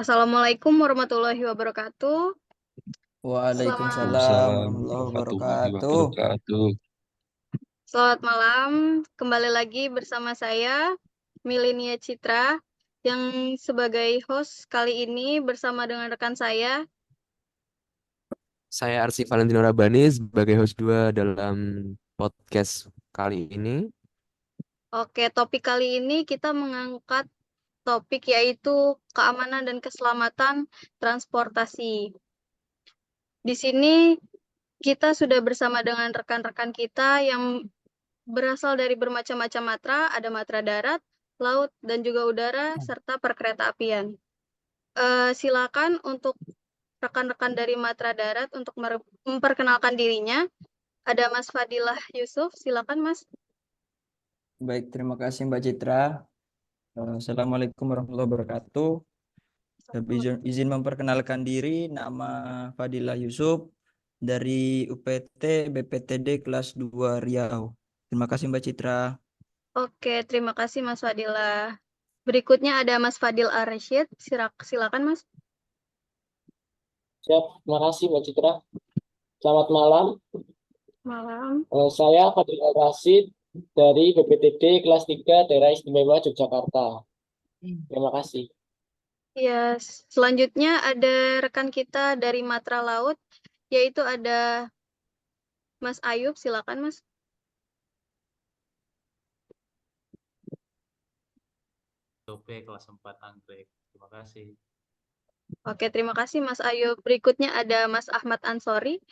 Assalamualaikum warahmatullahi wabarakatuh. Selamat, Waalaikumsalam Waalaikumsalam warahmatullahi warahmatullahi wabarakatuh. wabarakatuh. selamat malam. Kembali lagi bersama saya, Milinia Citra, yang sebagai host kali ini bersama dengan rekan saya. Saya Arsy Valentino Rabani sebagai host 2 dalam podcast kali ini. Oke, topik kali ini kita mengangkat topik yaitu keamanan dan keselamatan transportasi. Di sini kita sudah bersama dengan rekan-rekan kita yang berasal dari bermacam-macam matra, ada matra darat, laut, dan juga udara, serta perkereta apian. Silakan untuk rekan-rekan dari matra darat untuk memperkenalkan dirinya. Ada Mas Fadilah Yusuf, silakan Mas. Baik, terima kasih Mbak Citra. Assalamualaikum warahmatullahi wabarakatuh. Izin memperkenalkan diri, nama Fadilah Yusuf dari UPT BPTD kelas 2 Riau. Terima kasih Mbak Citra. Oke, terima kasih Mas Fadilah. Berikutnya ada Mas Fadil Ar-Rasyid, silakan Mas. Siap, terima kasih Mbak Citra. Selamat malam, Malam. saya Fadil Al-Rasid dari BPTD kelas 3 Daerah Istimewa Yogyakarta. Terima kasih. Ya, selanjutnya ada rekan kita dari Matra Laut, yaitu ada Mas Ayub, silakan Mas. TP kelas 4 Anggrek. Terima kasih. Oke, terima kasih Mas Ayub. Berikutnya ada Mas Ahmad Ansori.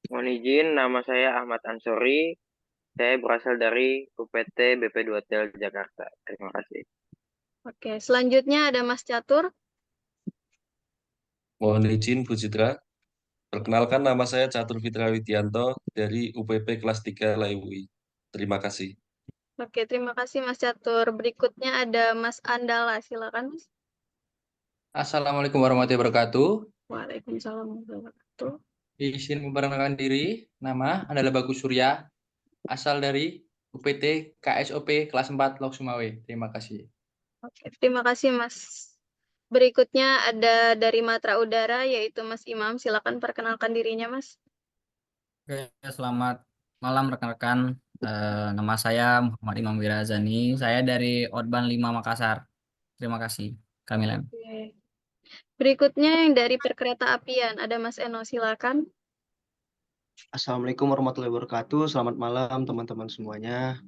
Mohon izin, nama saya Ahmad Ansori. Saya berasal dari UPT BP2 Tel Jakarta. Terima kasih. Oke, selanjutnya ada Mas Catur. Mohon izin Bu Citra, perkenalkan nama saya Catur Fitra Widianto dari UPP kelas 3 Laiwi. Terima kasih. Oke, terima kasih Mas Catur. Berikutnya ada Mas Andala, silakan Mas. Assalamualaikum warahmatullahi wabarakatuh. Waalaikumsalam warahmatullahi wabarakatuh. Izin memperkenalkan diri, nama adalah Bagus Surya, asal dari UPT KSOP kelas 4 Lok Sumawe. Terima kasih. Oke, terima kasih Mas. Berikutnya ada dari Matra Udara, yaitu Mas Imam. Silakan perkenalkan dirinya Mas. Oke, selamat malam rekan-rekan. Nama saya Muhammad Imam Wirazani. Saya dari Odban 5 Makassar. Terima kasih. Kamilan. Oke. Berikutnya yang dari perkereta apian, ada Mas Eno, silakan. Assalamualaikum warahmatullahi wabarakatuh. Selamat malam teman-teman semuanya.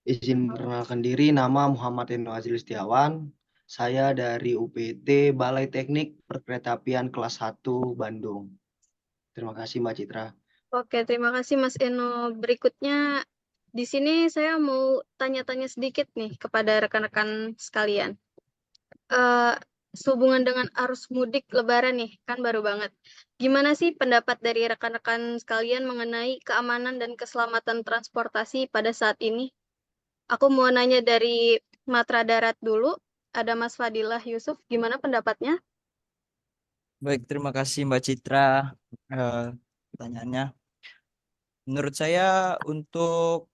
Izin memperkenalkan diri, nama Muhammad Eno Azil Setiawan. Saya dari UPT Balai Teknik Perkeretaapian kelas 1 Bandung. Terima kasih Mbak Citra. Oke, terima kasih Mas Eno. Berikutnya di sini saya mau tanya-tanya sedikit nih kepada rekan-rekan sekalian. Sehubungan dengan arus mudik Lebaran nih, kan baru banget. Gimana sih pendapat dari rekan-rekan sekalian mengenai keamanan dan keselamatan transportasi pada saat ini? Aku mau nanya dari Matra Darat dulu. Ada Mas Fadilah Yusuf, gimana pendapatnya? Baik, terima kasih Mbak Citra. Pertanyaannya, menurut saya untuk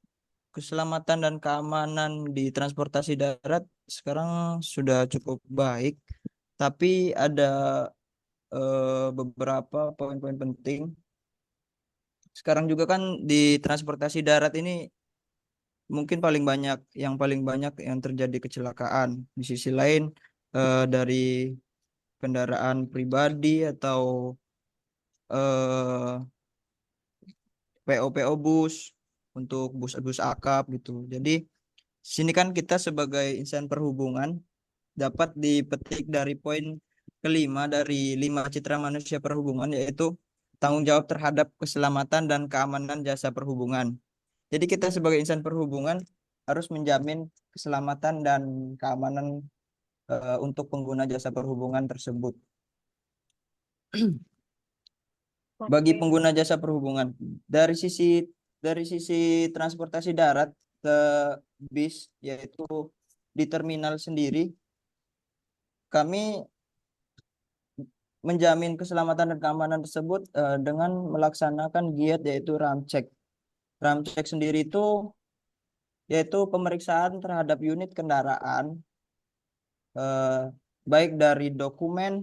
keselamatan dan keamanan di transportasi darat sekarang sudah cukup baik, tapi ada beberapa poin-poin penting. Sekarang juga kan di transportasi darat ini mungkin paling banyak yang terjadi kecelakaan. Di sisi lain dari kendaraan pribadi atau eh, PO bus untuk bus-bus akap gitu. Jadi sini kan kita sebagai insan perhubungan dapat dipetik dari poin kelima dari 5 citra manusia perhubungan, yaitu tanggung jawab terhadap keselamatan dan keamanan jasa perhubungan. Jadi kita sebagai insan perhubungan harus menjamin keselamatan dan keamanan untuk pengguna jasa perhubungan tersebut. Bagi Oke. pengguna jasa perhubungan, dari sisi transportasi darat ke bis, yaitu di terminal sendiri, kami menjamin keselamatan dan keamanan tersebut dengan melaksanakan giat, yaitu ramcek. Ramcek sendiri itu yaitu pemeriksaan terhadap unit kendaraan baik dari dokumen,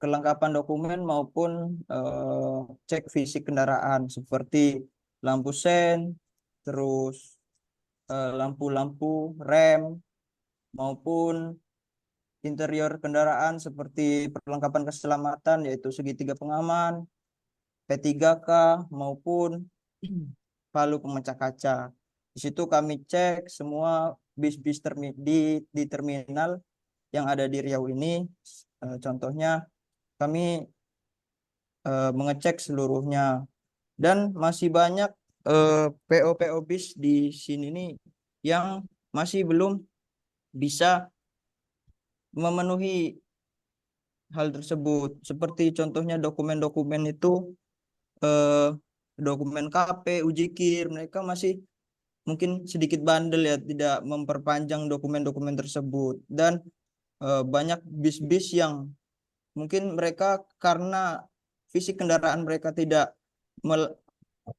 kelengkapan dokumen maupun cek fisik kendaraan seperti lampu sen, terus lampu-lampu rem maupun interior kendaraan seperti perlengkapan keselamatan yaitu segitiga pengaman, P3K maupun palu pemecah kaca. Di situ kami cek semua bis-bis di terminal yang ada di Riau ini. Contohnya kami mengecek seluruhnya dan masih banyak PO bis di sini nih yang masih belum bisa memenuhi hal tersebut. Seperti contohnya dokumen-dokumen itu eh, dokumen KP, uji KIR, mereka masih mungkin sedikit bandel ya, tidak memperpanjang dokumen-dokumen tersebut. Dan banyak bis-bis yang mungkin mereka karena fisik kendaraan mereka tidak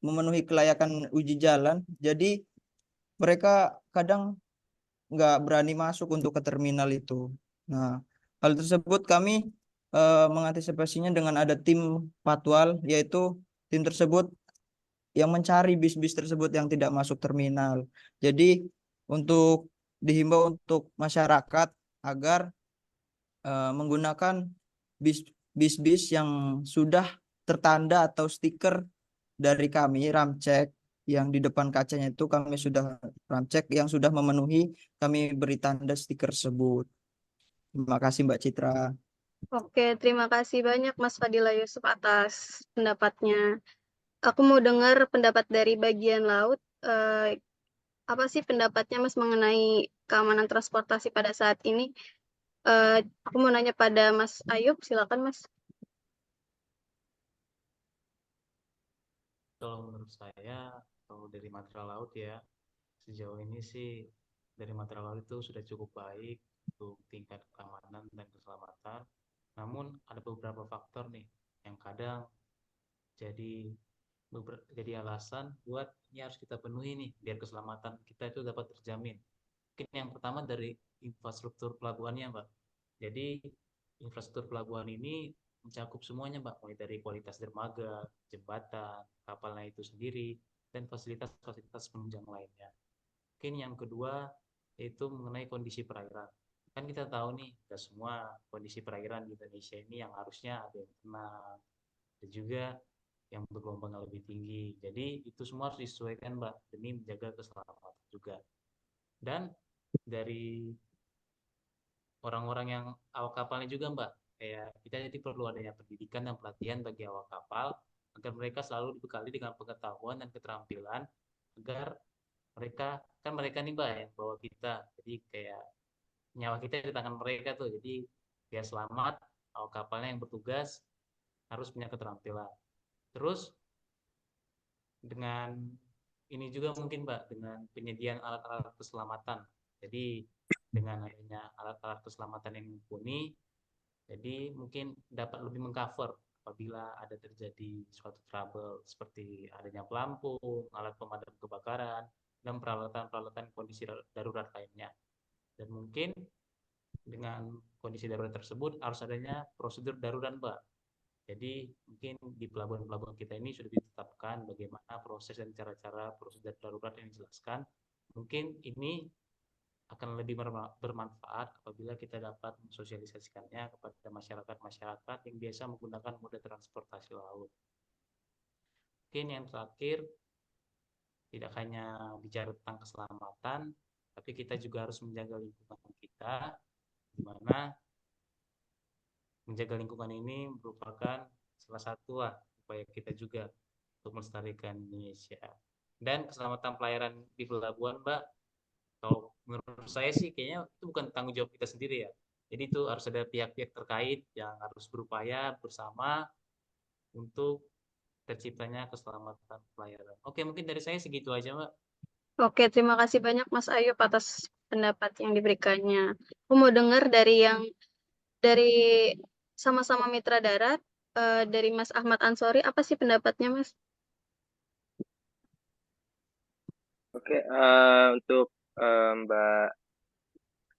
memenuhi kelayakan uji jalan, jadi mereka kadang nggak berani masuk untuk ke terminal itu. Nah, hal tersebut kami mengantisipasinya dengan ada tim patwal, yaitu tim tersebut yang mencari bis-bis tersebut yang tidak masuk terminal. Jadi untuk dihimbau untuk masyarakat agar menggunakan bis-bis yang sudah tertanda atau stiker dari kami Ramcek yang di depan kacanya itu kami sudah Ramcek yang sudah memenuhi, kami beri tanda stiker tersebut. Terima kasih Mbak Citra. Oke, terima kasih banyak Mas Fadila Yusuf atas pendapatnya. Aku mau dengar pendapat dari bagian laut. Apa sih pendapatnya Mas mengenai keamanan transportasi pada saat ini? Aku mau nanya pada Mas Ayub, silakan Mas. Kalau menurut saya, kalau dari material laut ya, sejauh ini sih dari material laut itu sudah cukup baik untuk tingkat keamanan dan keselamatan. Namun ada beberapa faktor nih yang kadang jadi jadi alasan buat ini harus kita penuhi nih biar keselamatan kita itu dapat terjamin. Mungkin yang pertama dari infrastruktur pelabuhannya, Mbak. Jadi infrastruktur pelabuhan ini mencakup semuanya, Mbak, mulai dari kualitas dermaga, jembatan, kapalnya itu sendiri, dan fasilitas-fasilitas penunjang lainnya. Mungkin yang kedua yaitu mengenai kondisi perairan. Kan kita tahu nih, tidak semua kondisi perairan di Indonesia ini yang harusnya ada yang tenang, dan juga yang bergelombang lebih tinggi. Jadi itu semua harus disesuaikan, Mbak, demi menjaga keselamatan juga. Dan dari orang-orang yang awak kapalnya juga, Mbak, kayak kita jadi perlu adanya pendidikan dan pelatihan bagi awak kapal agar mereka selalu dibekali dengan pengetahuan dan keterampilan agar mereka nih, Mbak, yang bawa kita, jadi kayak nyawa kita di tangan mereka tuh, jadi biar selamat awak kapalnya yang bertugas harus punya keterampilan. Terus dengan ini juga mungkin, Mbak, dengan penyediaan alat-alat keselamatan. Jadi dengan adanya alat-alat keselamatan yang mumpuni, jadi mungkin dapat lebih mengcover apabila ada terjadi suatu trouble seperti adanya pelampung, alat pemadam kebakaran, dan peralatan-peralatan kondisi darurat lainnya. Dan mungkin dengan kondisi darurat tersebut harus adanya prosedur darurat, Mbak. Jadi mungkin di pelabuhan-pelabuhan kita ini sudah ditetapkan bagaimana proses dan cara-cara prosedur darurat yang dijelaskan. Mungkin ini akan lebih bermanfaat apabila kita dapat mensosialisasikannya kepada masyarakat-masyarakat yang biasa menggunakan moda transportasi laut. Mungkin yang terakhir, tidak hanya bicara tentang keselamatan, tapi kita juga harus menjaga lingkungan kita, di mana menjaga lingkungan ini merupakan salah satu upaya kita juga untuk melestarikan Indonesia. Dan keselamatan pelayaran di pelabuhan, Mbak, kalau menurut saya sih kayaknya itu bukan tanggung jawab kita sendiri ya. Jadi itu harus ada pihak-pihak terkait yang harus berupaya bersama untuk terciptanya keselamatan pelayaran. Oke, mungkin dari saya segitu aja, Mbak. Oke, terima kasih banyak Mas Ayub atas pendapat yang diberikannya. Aku mau dengar dari sama-sama mitra darat, dari Mas Ahmad Ansori, apa sih pendapatnya, Mas? Oke, untuk Mbak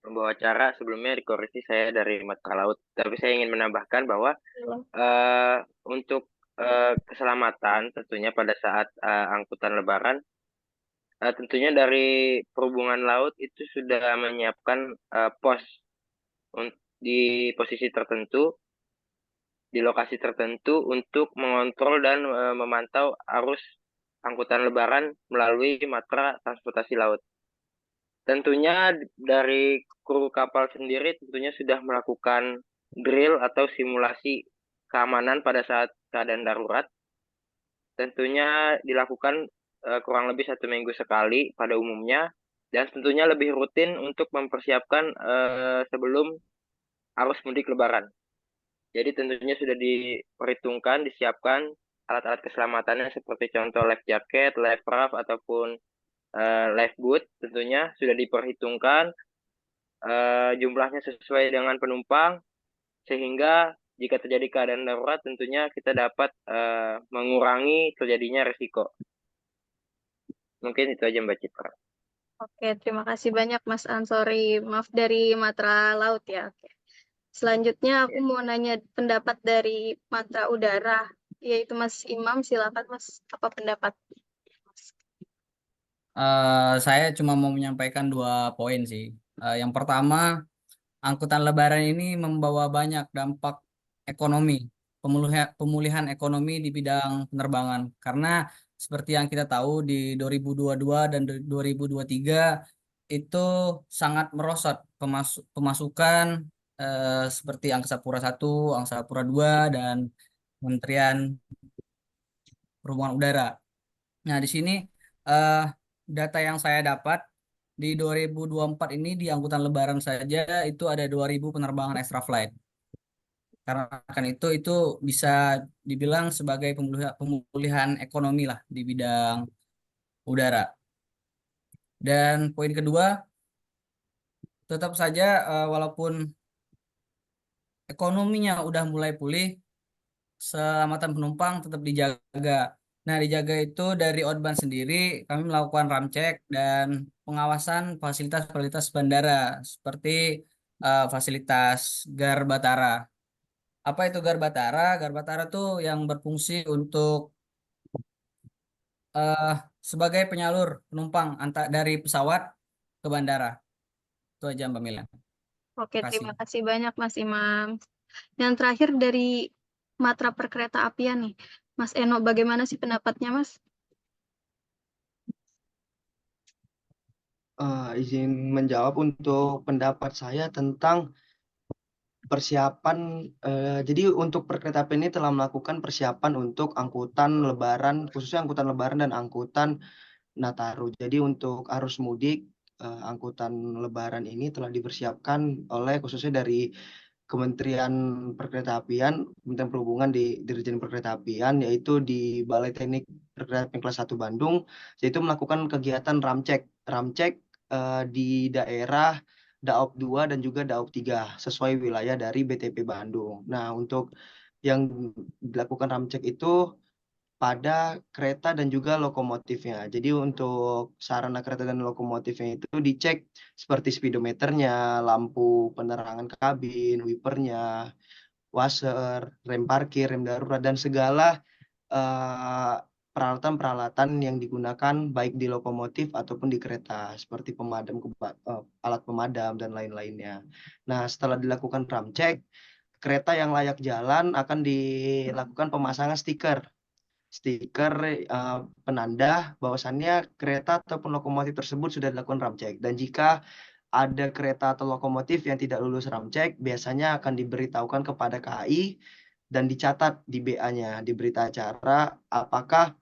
pembawa acara sebelumnya dikoreksi saya dari Matra Laut. Tapi saya ingin menambahkan bahwa untuk keselamatan tentunya pada saat angkutan Lebaran, tentunya dari Perhubungan Laut itu sudah menyiapkan pos di posisi tertentu, di lokasi tertentu untuk mengontrol dan memantau arus angkutan Lebaran melalui Matra Transportasi Laut. Tentunya dari kru kapal sendiri tentunya sudah melakukan drill atau simulasi keamanan pada saat keadaan darurat. Tentunya dilakukan kurang lebih 1 minggu sekali pada umumnya, dan tentunya lebih rutin untuk mempersiapkan sebelum arus mudik Lebaran. Jadi tentunya sudah diperhitungkan, disiapkan alat-alat keselamatannya seperti contoh life jacket, life raft, ataupun life boot tentunya sudah diperhitungkan jumlahnya sesuai dengan penumpang, sehingga jika terjadi keadaan darurat tentunya kita dapat mengurangi terjadinya risiko. Mungkin itu aja Mbak Citra. Oke, terima kasih banyak Mas Ansori. Maaf dari Matra Laut ya. Oke. Selanjutnya aku mau nanya pendapat dari Matra Udara, yaitu Mas Imam. Silakan Mas, apa pendapat? Saya cuma mau menyampaikan 2 poin sih. Yang pertama, angkutan Lebaran ini membawa banyak dampak ekonomi, pemulihan ekonomi di bidang penerbangan. Karena seperti yang kita tahu di 2022 dan 2023 itu sangat merosot pemasukan seperti Angkasa Pura I, Angkasa Pura II, dan Kementerian Perhubungan Udara. Nah, di sini eh, data yang saya dapat di 2024 ini di angkutan Lebaran saja itu ada 2.000 penerbangan extra flight. Karena kan itu bisa dibilang sebagai pemulihan ekonomi lah di bidang udara. Dan poin kedua, tetap saja walaupun ekonominya udah mulai pulih, keselamatan penumpang tetap dijaga. Nah, dijaga itu dari Odban sendiri, kami melakukan ramcek dan pengawasan fasilitas-fasilitas bandara seperti fasilitas Gar Batara. Apa itu Gar Batara? Gar Batara tuh yang berfungsi untuk eh, sebagai penyalur penumpang dari pesawat ke bandara. Itu aja Mbak Mila. Oke, Terima terima kasih. kasih banyak Mas Imam. Yang terakhir dari Matra Perkereta Apian nih, Mas Eno, bagaimana sih pendapatnya Mas? Izin menjawab untuk pendapat saya tentang persiapan. Jadi untuk perkereta apian ini telah melakukan persiapan untuk angkutan Lebaran, khususnya angkutan Lebaran dan angkutan Nataru. Jadi untuk arus mudik, angkutan Lebaran ini telah dipersiapkan oleh khususnya dari Kementerian Perkeretaapian, Kementerian Perhubungan di Dirjen Perkeretaapian, yaitu di Balai Teknik Perkeretaapian kelas 1 Bandung, yaitu melakukan kegiatan ramcek di daerah Daop 2 dan juga Daop 3 sesuai wilayah dari BTP Bandung. Nah, untuk yang dilakukan ramcek itu pada kereta dan juga lokomotifnya. Jadi untuk sarana kereta dan lokomotifnya itu dicek seperti speedometernya, lampu penerangan kabin, wipernya, washer, rem parkir, rem darurat, dan segala eh, peralatan-peralatan yang digunakan baik di lokomotif ataupun di kereta seperti alat pemadam dan lain-lainnya. Nah, setelah dilakukan ramcek, kereta yang layak jalan akan dilakukan pemasangan stiker penanda bahwasannya kereta ataupun lokomotif tersebut sudah dilakukan ramcek. Dan jika ada kereta atau lokomotif yang tidak lulus ramcek, biasanya akan diberitahukan kepada KAI dan dicatat di BA-nya, di berita acara, apakah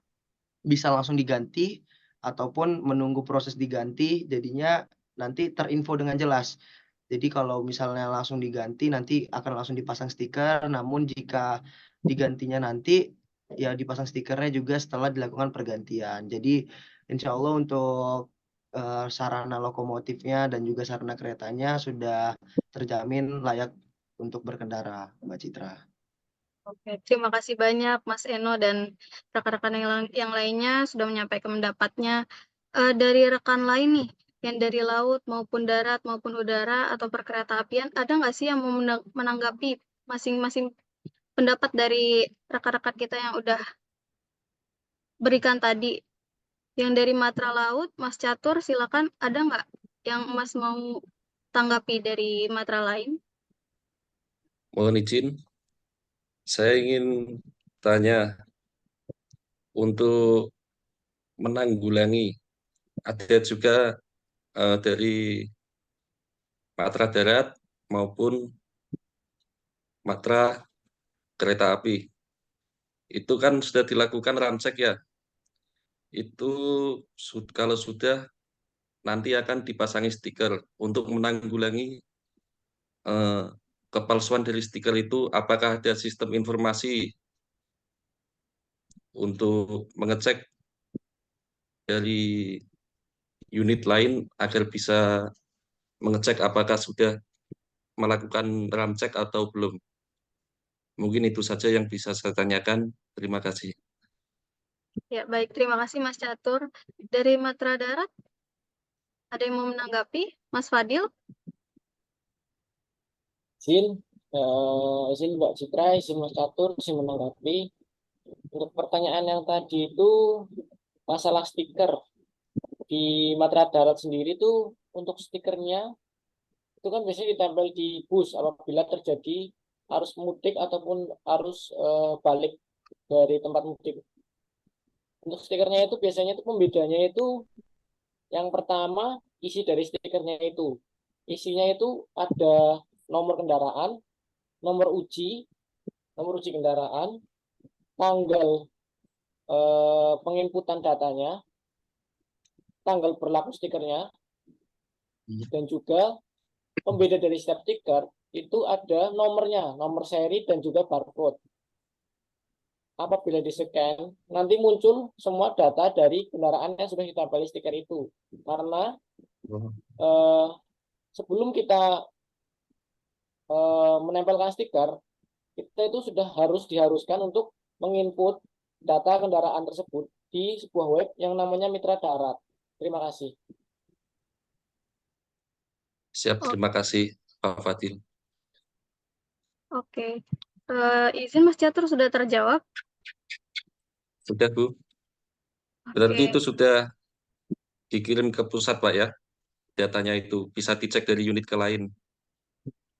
bisa langsung diganti ataupun menunggu proses diganti, jadinya nanti terinfo dengan jelas. Jadi kalau misalnya langsung diganti, nanti akan langsung dipasang stiker, namun jika digantinya nanti, ya dipasang stikernya juga setelah dilakukan pergantian. Jadi insya Allah untuk sarana lokomotifnya dan juga sarana keretanya sudah terjamin layak untuk berkendara, Mbak Citra. Oke, terima kasih banyak Mas Eno dan rekan-rekan yang lainnya sudah menyampaikan pendapatnya. Dari rekan lain nih, yang dari laut maupun darat maupun udara atau perkeretaapian. Ada nggak sih yang mau menanggapi masing-masing pendapat dari rekan-rekan kita yang udah berikan tadi? Yang dari Matra Laut, Mas Catur, silakan. Ada nggak yang Mas mau tanggapi dari matra lain? Mohon izin, saya ingin tanya untuk menanggulangi ada juga dari Matra Darat maupun Matra Kereta Api. Itu kan sudah dilakukan ramcek ya. Itu kalau sudah nanti akan dipasangi stiker untuk menanggulangi kepalsuan dari stiker itu. Apakah ada sistem informasi untuk mengecek dari unit lain agar bisa mengecek apakah sudah melakukan ramcek atau belum? Mungkin itu saja yang bisa saya tanyakan. Terima kasih. Ya, baik. Terima kasih Mas Catur. Dari Matra Darat, ada yang mau menanggapi? Mas Fadil? Izin, izin Mbak Citra, izin Mas Catur, izin menanggapi. Untuk pertanyaan yang tadi itu masalah stiker di Matra Darat sendiri tuh untuk stikernya itu kan biasanya ditempel di bus apabila terjadi arus mudik ataupun arus balik dari tempat mudik. Untuk stikernya itu biasanya itu pembedanya itu yang pertama isi dari stikernya itu isinya itu ada nomor kendaraan, nomor uji kendaraan, tanggal penginputan datanya, tanggal berlaku stikernya, dan juga pembeda dari setiap stiker itu ada nomornya, nomor seri dan juga barcode. Apabila di-scan, nanti muncul semua data dari kendaraan yang sudah ditempeli stiker itu. Karena sebelum kita menempelkan stiker, kita itu sudah diharuskan untuk menginput data kendaraan tersebut di sebuah web yang namanya Mitra Darat. Terima kasih. Siap, terima kasih Pak Fadil. Oke. Izin Mas Catur sudah terjawab? Sudah, Bu. Berarti itu sudah dikirim ke pusat, Pak ya? Datanya itu bisa dicek dari unit ke lain.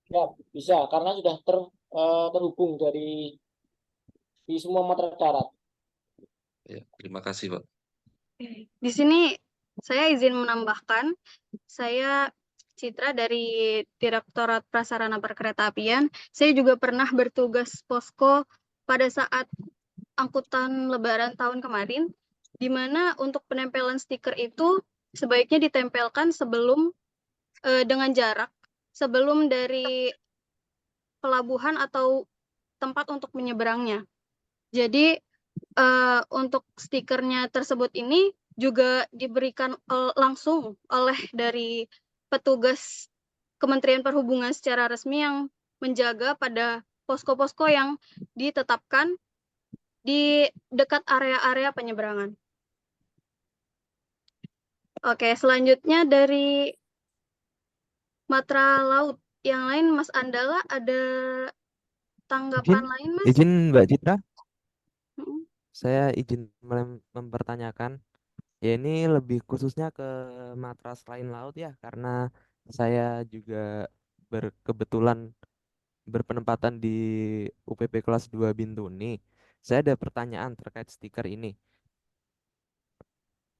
Ya, bisa karena sudah terhubung di semua matra darat. Ya, terima kasih, Pak. Di sini saya izin menambahkan, saya Citra dari Direktorat Prasarana Perkeretaapian. Saya juga pernah bertugas posko pada saat angkutan Lebaran tahun kemarin, di mana untuk penempelan stiker itu sebaiknya ditempelkan sebelum dengan jarak sebelum dari pelabuhan atau tempat untuk menyeberangnya. Jadi untuk stikernya tersebut ini juga diberikan langsung oleh dari petugas Kementerian Perhubungan secara resmi yang menjaga pada posko-posko yang ditetapkan di dekat area-area penyeberangan. Oke, selanjutnya dari Matra Laut. Yang lain, Mas Andala, ada tanggapan lain, Mas? Izin Mbak Citra, Mm-mm. saya izin mempertanyakan. Ya ini lebih khususnya ke matras lain laut ya, karena saya juga berkebetulan berpenempatan di UPP kelas 2 Bintuni. Saya ada pertanyaan terkait stiker ini.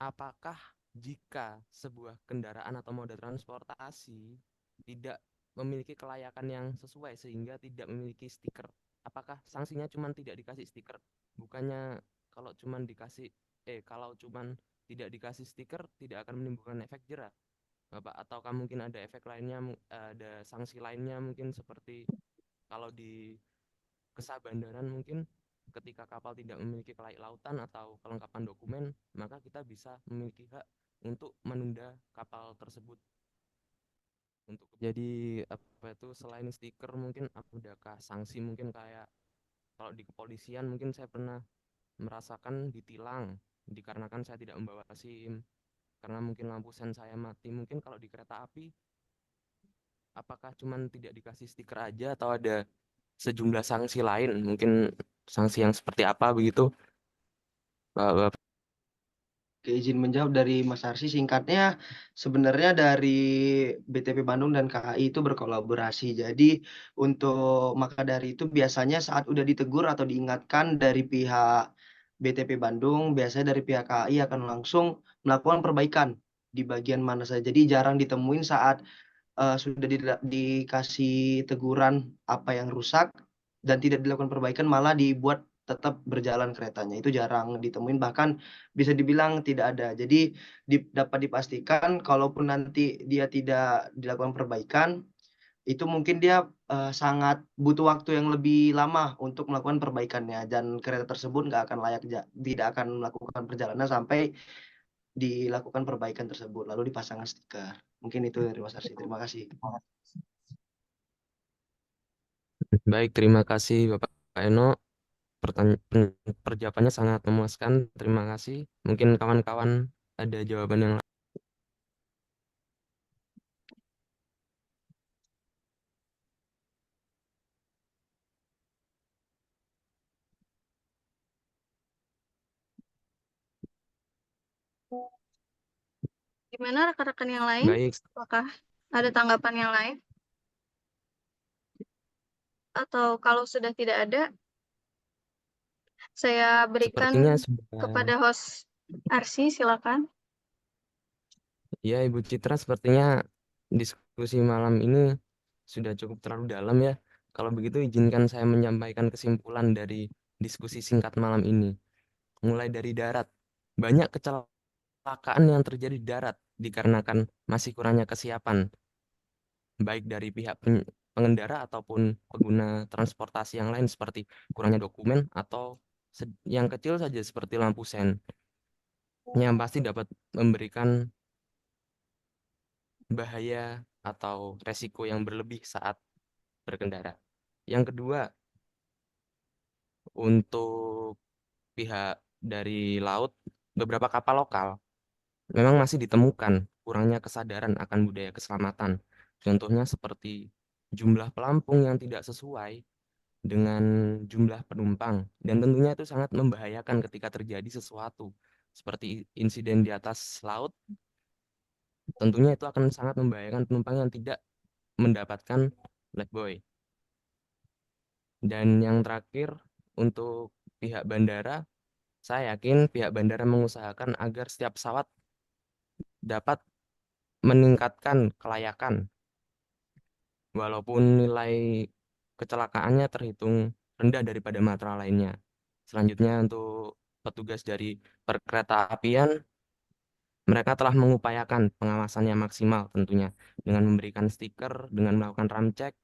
Apakah jika sebuah kendaraan atau moda transportasi tidak memiliki kelayakan yang sesuai sehingga tidak memiliki stiker, apakah sanksinya cuma tidak dikasih stiker? Bukannya kalau cuma tidak dikasih stiker tidak akan menimbulkan efek jerah, Bapak? Ataukah mungkin ada efek lainnya, ada sanksi lainnya mungkin seperti kalau di kesabandaran mungkin ketika kapal tidak memiliki kelayak lautan atau kelengkapan dokumen, maka kita bisa memiliki hak untuk menunda kapal tersebut. Untuk jadi apa itu selain stiker mungkin adakah sanksi mungkin kayak kalau di kepolisian mungkin saya pernah merasakan ditilang dikarenakan saya tidak membawa SIM. karena mungkin lampu sen saya mati. Mungkin kalau di kereta api, apakah cuman tidak dikasih stiker aja atau ada sejumlah sanksi lain? Mungkin sanksi yang seperti apa begitu, Bapak? Oke, izin menjawab dari Mas Arsi. Singkatnya, sebenarnya dari BTP Bandung dan KAI itu berkolaborasi. Jadi untuk maka dari itu biasanya saat udah ditegur atau diingatkan dari pihak BTP Bandung, biasanya dari pihak KAI akan langsung melakukan perbaikan di bagian mana saja. Jadi jarang ditemuin saat sudah dikasih teguran apa yang rusak dan tidak dilakukan perbaikan, malah dibuat tetap berjalan keretanya. Itu jarang ditemuin, bahkan bisa dibilang tidak ada. Jadi dapat dipastikan kalaupun nanti dia tidak dilakukan perbaikan, itu mungkin dia sangat butuh waktu yang lebih lama untuk melakukan perbaikannya, dan kereta tersebut nggak akan tidak akan melakukan perjalanan sampai dilakukan perbaikan tersebut lalu dipasangkan stiker. Mungkin itu dari Mas Arsi. Terima kasih. Baik, terima kasih Bapak Eno. Perjawabannya sangat memuaskan. Terima kasih. Mungkin kawan-kawan ada jawaban yang lain. Gimana rekan-rekan yang lain? Baik, Apakah ada tanggapan yang lain? Atau kalau sudah tidak ada, saya berikan sepertinya sudah. kepada host Arsi, silakan. Ya, Ibu Citra, sepertinya diskusi malam ini sudah cukup terlalu dalam ya. Kalau begitu, izinkan saya menyampaikan kesimpulan dari diskusi singkat malam ini. Mulai dari darat, banyak kecelakaan yang terjadi di darat dikarenakan masih kurangnya kesiapan, baik dari pihak pengendara ataupun pengguna transportasi yang lain seperti kurangnya dokumen atau yang kecil saja seperti lampu sen, yang pasti dapat memberikan bahaya atau resiko yang berlebih saat berkendara. Yang kedua, untuk pihak dari laut, beberapa kapal lokal memang masih ditemukan kurangnya kesadaran akan budaya keselamatan. Contohnya seperti jumlah pelampung yang tidak sesuai dengan jumlah penumpang, dan tentunya itu sangat membahayakan ketika terjadi sesuatu seperti insiden di atas laut. Tentunya itu akan sangat membahayakan penumpang yang tidak mendapatkan lifebuoy. Dan yang terakhir, untuk pihak bandara, saya yakin pihak bandara mengusahakan agar setiap pesawat dapat meningkatkan kelayakan, walaupun nilai kecelakaannya terhitung rendah daripada matra lainnya. Selanjutnya, untuk petugas dari perkeretaapian, mereka telah mengupayakan pengawasannya maksimal tentunya dengan memberikan stiker, dengan melakukan ram check,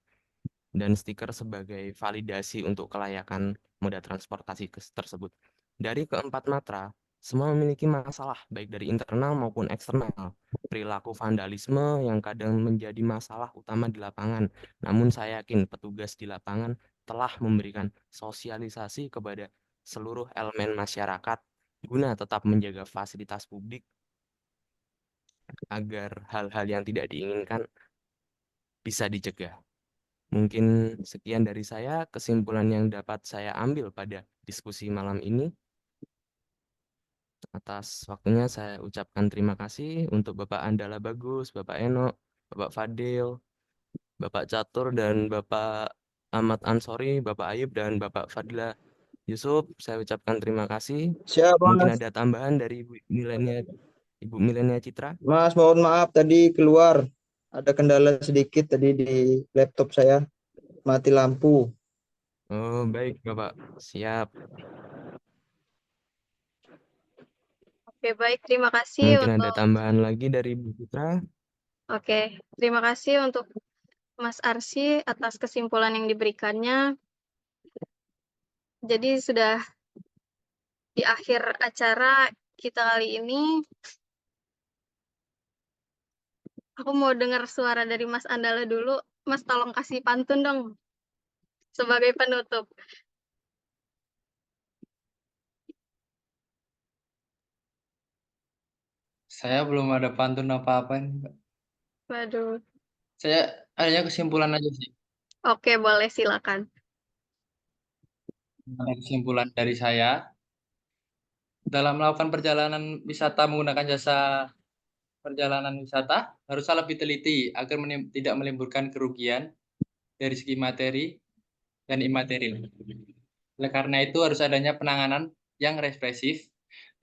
dan stiker sebagai validasi untuk kelayakan moda transportasi tersebut. Dari keempat matra, semua memiliki masalah baik dari internal maupun eksternal. Perilaku vandalisme yang kadang menjadi masalah utama di lapangan. Namun saya yakin petugas di lapangan telah memberikan sosialisasi kepada seluruh elemen masyarakat guna tetap menjaga fasilitas publik agar hal-hal yang tidak diinginkan bisa dicegah. Mungkin sekian dari saya, kesimpulan yang dapat saya ambil pada diskusi malam ini. Atas waktunya saya ucapkan terima kasih untuk Bapak Andala Bagus, Bapak Eno, Bapak Fadil, Bapak Catur, dan Bapak Ahmad Ansori, Bapak Ayub, dan Bapak Fadila Yusuf. Saya ucapkan terima kasih. Siap, Mungkin Mas. ada tambahan dari Ibu Milenia Citra. Mas, mohon maaf tadi keluar. Ada kendala sedikit tadi di laptop saya. Mati lampu. Oh, baik, Bapak. Siap. Oke, baik. Terima kasih Mungkin ada untuk tambahan lagi dari Ibu Citra. Oke, terima kasih untuk Mas Arsi atas kesimpulan yang diberikannya. Jadi sudah di akhir acara kita kali ini. Aku mau dengar suara dari Mas Andala dulu. Mas, tolong kasih pantun dong sebagai penutup. Saya belum ada pantun apa-apa nih, Mbak. Waduh. Saya adanya kesimpulan aja sih. Oke, boleh silakan. Kesimpulan dari saya, dalam melakukan perjalanan wisata menggunakan jasa perjalanan wisata, haruslah lebih teliti agar tidak menimbulkan kerugian dari segi materi dan imateri. Oleh karena itu harus adanya penanganan yang represif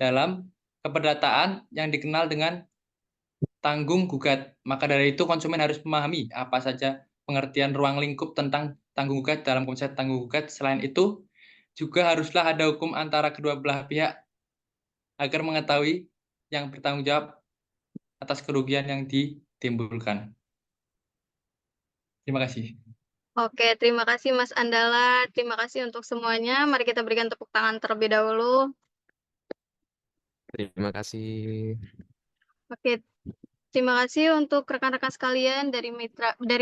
dalam keperdataan yang dikenal dengan tanggung gugat. Maka dari itu konsumen harus memahami apa saja pengertian ruang lingkup tentang tanggung gugat dalam konsep tanggung gugat. Selain itu, juga haruslah ada hukum antara kedua belah pihak agar mengetahui yang bertanggung jawab atas kerugian yang ditimbulkan. Terima kasih. Oke, terima kasih Mas Andala. Terima kasih untuk semuanya. Mari kita berikan tepuk tangan terlebih dahulu. Terima kasih. Oke, terima kasih untuk rekan-rekan sekalian dari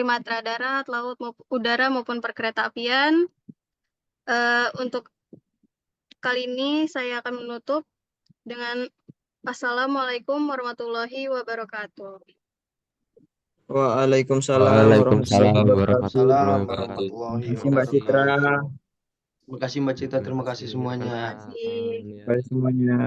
Matra Darat, Laut, Udara maupun Perkeretaapian. Untuk kali ini saya akan menutup dengan Assalamualaikum warahmatullahi wabarakatuh. Waalaikumsalam Waalaikumsalam warahmatullahi warahmatullahi Waalaikumsalam wabarakatuh. Terima kasih Mbak Citra. Terima kasih Mbak Cita, terima kasih semuanya. Terima kasih. Ya. Terima kasih semuanya.